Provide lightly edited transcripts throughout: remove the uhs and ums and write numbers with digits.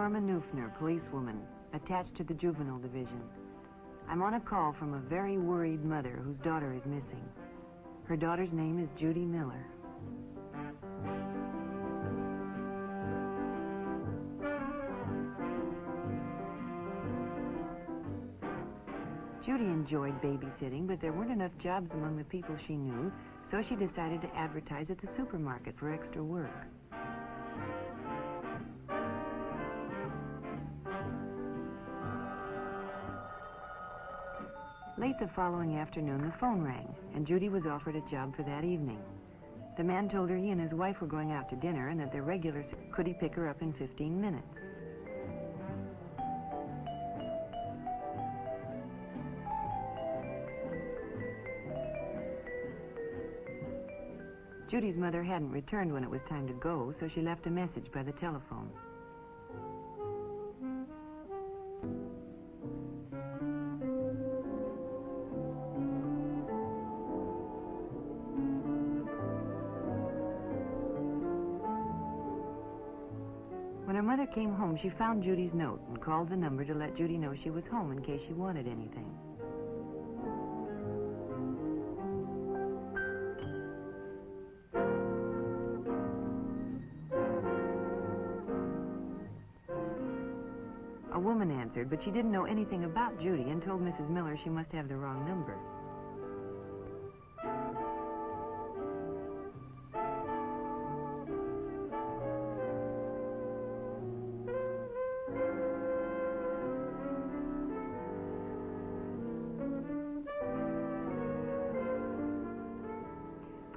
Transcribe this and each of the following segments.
Norma Neufner, policewoman, attached to the juvenile division. I'm on a call from a very worried mother whose daughter is missing. Her daughter's name is Judy Miller. Judy enjoyed babysitting, but there weren't enough jobs among the people she knew, so she decided to advertise at the supermarket for extra work. Late the following afternoon, the phone rang, and Judy was offered a job for that evening. The man told her he and his wife were going out to dinner and that their regular could he pick her up in 15 minutes. Judy's mother hadn't returned when it was time to go, so she left a message by the telephone. When her mother came home, she found Judy's note and called the number to let Judy know she was home in case she wanted anything. A woman answered, but she didn't know anything about Judy and told Mrs. Miller she must have the wrong number.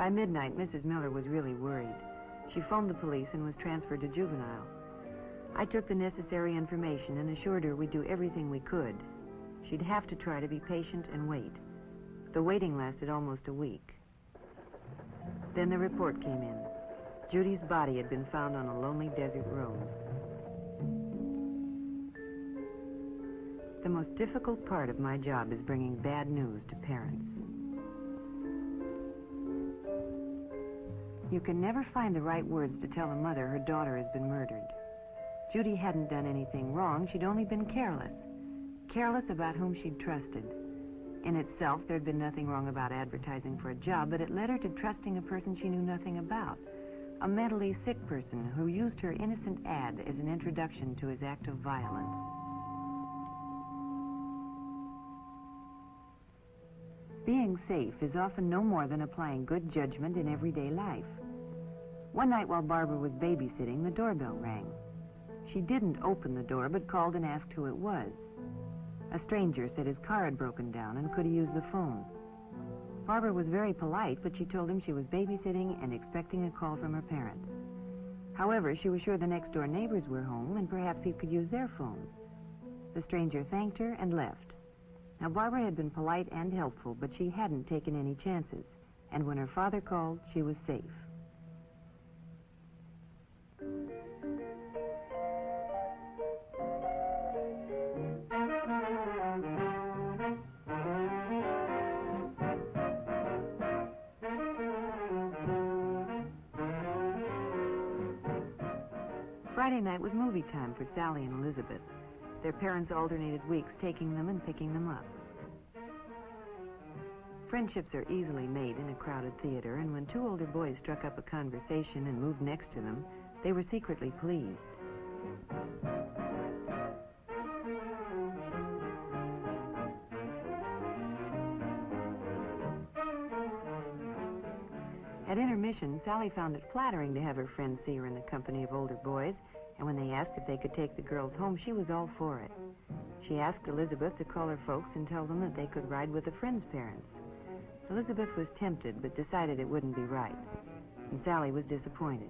By midnight, Mrs. Miller was really worried. She phoned the police and was transferred to juvenile. I took the necessary information and assured her we'd do everything we could. She'd have to try to be patient and wait. The waiting lasted almost a week. Then the report came in. Judy's body had been found on a lonely desert road. The most difficult part of my job is bringing bad news to parents. You can never find the right words to tell a mother her daughter has been murdered. Judy hadn't done anything wrong, she'd only been careless. Careless about whom she'd trusted. In itself, there'd been nothing wrong about advertising for a job, but it led her to trusting a person she knew nothing about. A mentally sick person who used her innocent ad as an introduction to his act of violence. Being safe is often no more than applying good judgment in everyday life. One night while Barbara was babysitting, the doorbell rang. She didn't open the door, but called and asked who it was. A stranger said his car had broken down and could he use the phone. Barbara was very polite, but she told him she was babysitting and expecting a call from her parents. However, she was sure the next-door neighbors were home and perhaps he could use their phone. The stranger thanked her and left. Now, Barbara had been polite and helpful, but she hadn't taken any chances, and when her father called, she was safe. Friday night was movie time for Sally and Elizabeth. Their parents alternated weeks taking them and picking them up. Friendships are easily made in a crowded theater, and when two older boys struck up a conversation and moved next to them, they were secretly pleased. At intermission, Sally found it flattering to have her friends see her in the company of older boys, and when they asked if they could take the girls home, she was all for it. She asked Elizabeth to call her folks and tell them that they could ride with a friend's parents. Elizabeth was tempted, but decided it wouldn't be right, and Sally was disappointed.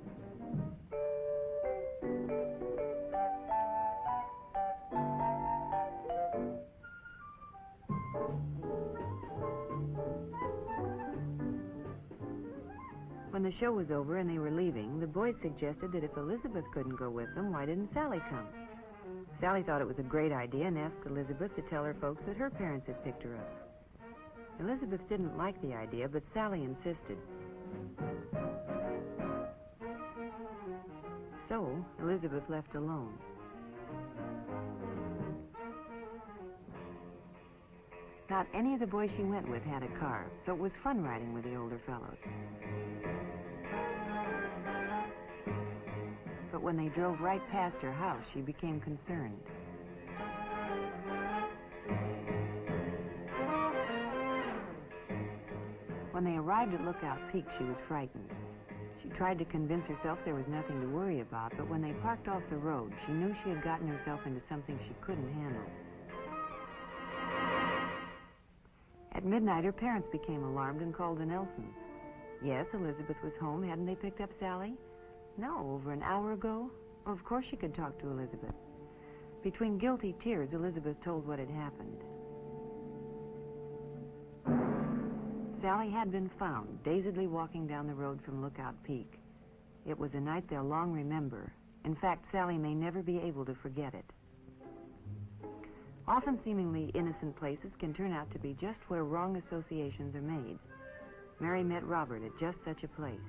When the show was over and they were leaving, the boys suggested that if Elizabeth couldn't go with them, why didn't Sally come? Sally thought it was a great idea and asked Elizabeth to tell her folks that her parents had picked her up. Elizabeth didn't like the idea, but Sally insisted. So, Elizabeth left alone. Not any of the boys she went with had a car, so it was fun riding with the older fellows. But when they drove right past her house, she became concerned. When they arrived at Lookout Peak, she was frightened. She tried to convince herself there was nothing to worry about, but when they parked off the road, she knew she had gotten herself into something she couldn't handle. At midnight, her parents became alarmed and called the Nelsons. Yes, Elizabeth was home. Hadn't they picked up Sally? No, over an hour ago. Well, of course she could talk to Elizabeth. Between guilty tears, Elizabeth told what had happened. Sally had been found, dazedly walking down the road from Lookout Peak. It was a night they'll long remember. In fact, Sally may never be able to forget it. Often seemingly innocent places can turn out to be just where wrong associations are made. Mary met Robert at just such a place.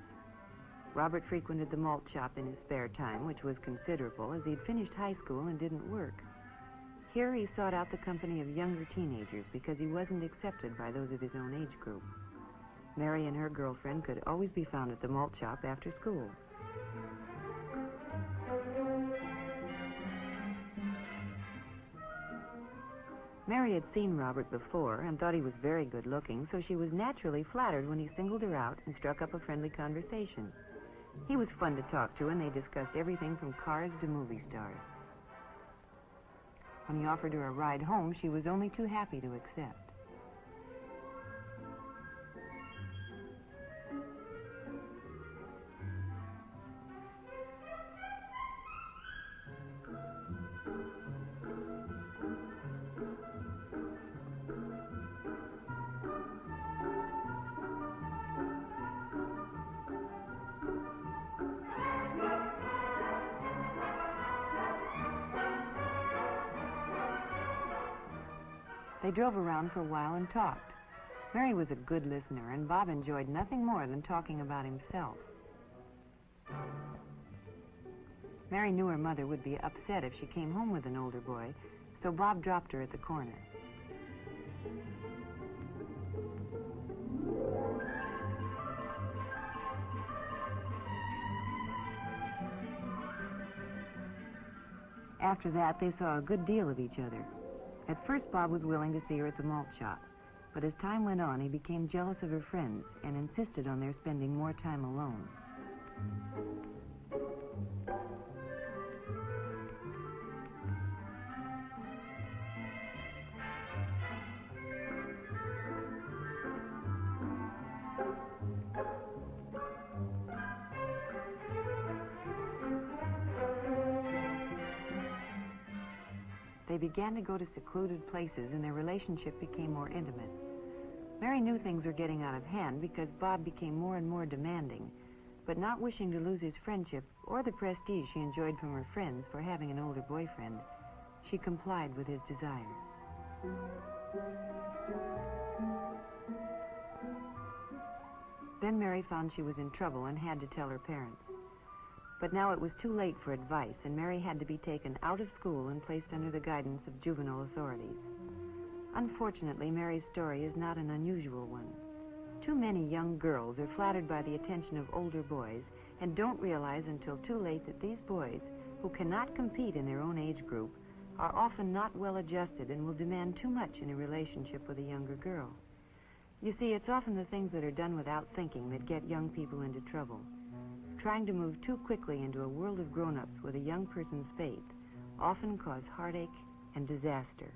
Robert frequented the malt shop in his spare time, which was considerable, as he'd finished high school and didn't work. Here he sought out the company of younger teenagers because he wasn't accepted by those of his own age group. Mary and her girlfriend could always be found at the malt shop after school. Mary had seen Robert before and thought he was very good looking, so she was naturally flattered when he singled her out and struck up a friendly conversation. He was fun to talk to, and they discussed everything from cars to movie stars. When he offered her a ride home, she was only too happy to accept. They drove around for a while and talked. Mary was a good listener, and Bob enjoyed nothing more than talking about himself. Mary knew her mother would be upset if she came home with an older boy, so Bob dropped her at the corner. After that, they saw a good deal of each other. At first, Bob was willing to see her at the malt shop, but as time went on, he became jealous of her friends and insisted on their spending more time alone. They began to go to secluded places, and their relationship became more intimate. Mary knew things were getting out of hand because Bob became more and more demanding, but not wishing to lose his friendship or the prestige she enjoyed from her friends for having an older boyfriend, she complied with his desire. Then Mary found she was in trouble and had to tell her parents. But now it was too late for advice, and Mary had to be taken out of school and placed under the guidance of juvenile authorities. Unfortunately, Mary's story is not an unusual one. Too many young girls are flattered by the attention of older boys and don't realize until too late that these boys, who cannot compete in their own age group, are often not well adjusted and will demand too much in a relationship with a younger girl. You see, it's often the things that are done without thinking that get young people into trouble. Trying to move too quickly into a world of grown-ups with a young person's faith often cause heartache and disaster.